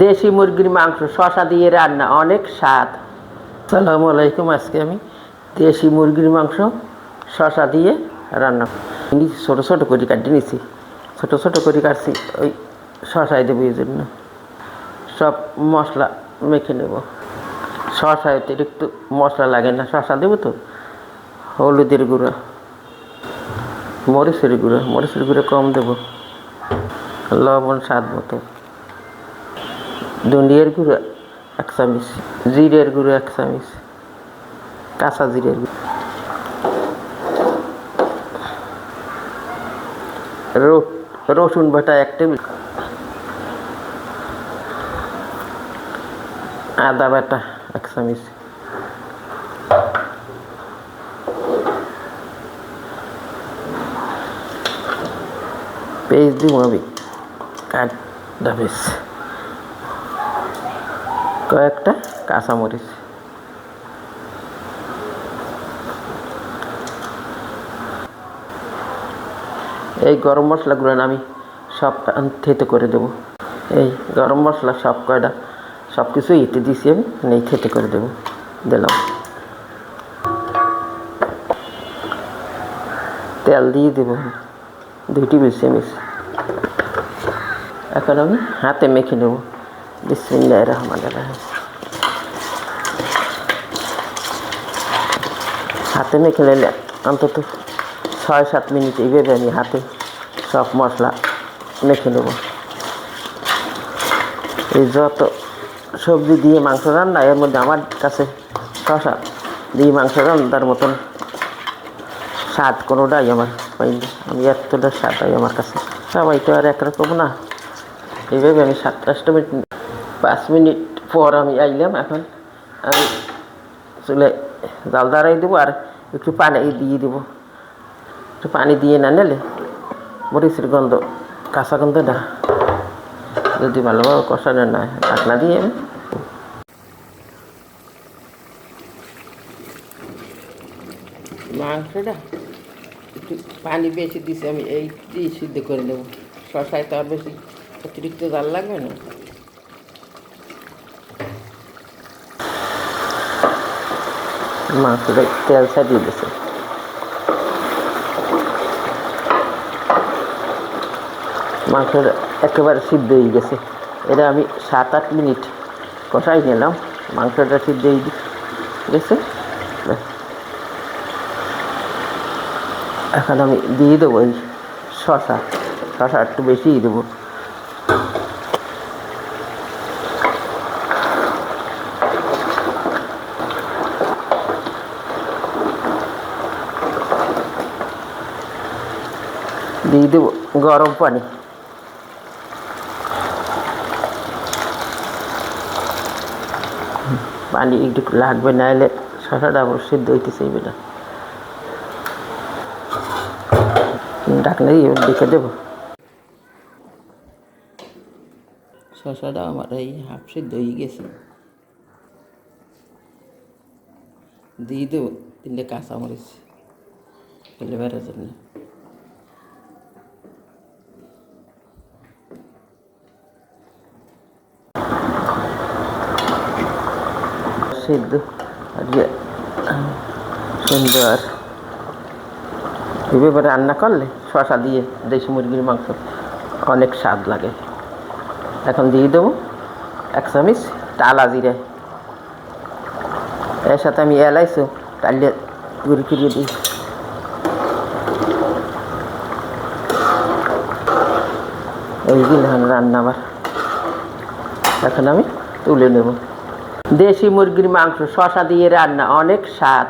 দেশি মুরগির মাংস শসা দিয়ে রান্না, অনেক স্বাদ। আসসালামু আলাইকুম। আজকে আমি দেশি মুরগির মাংস শসা দিয়ে রান্না ছোটো ছোটো করে কাটিয়ে নিছি। ছোটো ছোটো করে কাটছি ওই শসায় দেবো, এই জন্য সব মশলা মেখে নেব। শসায় অতিরিক্ত মশলা লাগে না, শসা দেবো তো। হলুদের গুঁড়ো, মরিচের গুঁড়ো কম দেবো, লবণ স্বাদ মতো, ধনিয়ার গুঁড়ো 1 চামচ, জিরের গুঁড়ো 1 চামচ, কাঁচা জিরের গুঁড়ো, রসুন বাটা 1 টেবিল, আদা বাটা 1 চামচ, পেঁয়াজ দিব আমি কাটা পেঁয়াজ, কয়েকটা কাঁচামরিচ, এই গরম মশলাগুলো আমি সব থেতে করে দেবো। এই গরম মশলা সব কিছু ইতে দিছি, আমি নেই থেতে করে দেবো। দিলাম, তেল দিয়ে দেবো 2 টেবিল চামচ। এখন আমি হাতে মেখে নেব। বিসমিল্লাহির রহমানির রহিম। হাতে মেখে নিলে অন্তত 6-7 মিনিট এইভাবে আমি হাতে সব মশলা মেখে নেব। এই যত সবজি দিয়ে মাংস রান্না, এর মধ্যে আমার কাছে শসা দিয়ে মাংস রান্নার মতন স্বাদ কোনোটাই আমার পাইনি। আমি এতটা স্বাদ হয় আমার কাছে। সবাই তো আর একরকম না। এইভাবে আমি 7-8 মিনিট, 5 মিনিট পর আমি আইলাম। এখন আমি চুলে জাল দাঁড়াই দেবো আর একটু পানি দিয়ে দেবো। একটু পানি দিয়ে না নিলে মরিচের গন্ধ, কাঁচা গন্ধটা যদি ভালোভাবে কষানো না হয়, ঢাকনা দিয়ে আমি মাংসটা একটু পানি বেশি দিছি, আমি এই দিয়ে সিদ্ধ করে নেবো। শসায় তো আর বেশি অতিরিক্ত জাল লাগবে না। মাংসটা তেল ছাড়িয়ে দিয়েছে। মাংসটা একেবারে সিদ্ধ হয়ে গেছে। এটা আমি 7-8 মিনিট কষাই নিলাম। মাংসটা সিদ্ধ হয়ে গেছে। এখন আমি দিয়ে দেবো এই শসা একটু বেশিই দেবো। দিয়ে দেবো গরম পানি। পানি একটু লাগবে, না হলে শসাটা আবার সিদ্ধ হইতে চাইবে না। ঢাকনা দিয়ে দেখে দেবো। শসাটা আমার এই হাফ সিদ্ধ হয়ে গেছে। দিয়ে দেবো 3টে কাঁচামরিচ ফ্লেভারের জন্য। সিদ্ধ সুন্দর এভাবে রান্না করলে শসা দিয়ে দেশি মুরগির মাংস অনেক স্বাদ লাগে। এখন দিয়ে দেবো 1 চামচ টালা জিরে। এর সাথে আমি এলাইচও টালিয়ে গুঁড়ি করিয়ে দিই। এইগুলো রান্না আমার। এখন আমি তুলে নেব। দেশি মুরগির মাংস শসা দিয়ে রান্না, অনেক স্বাদ।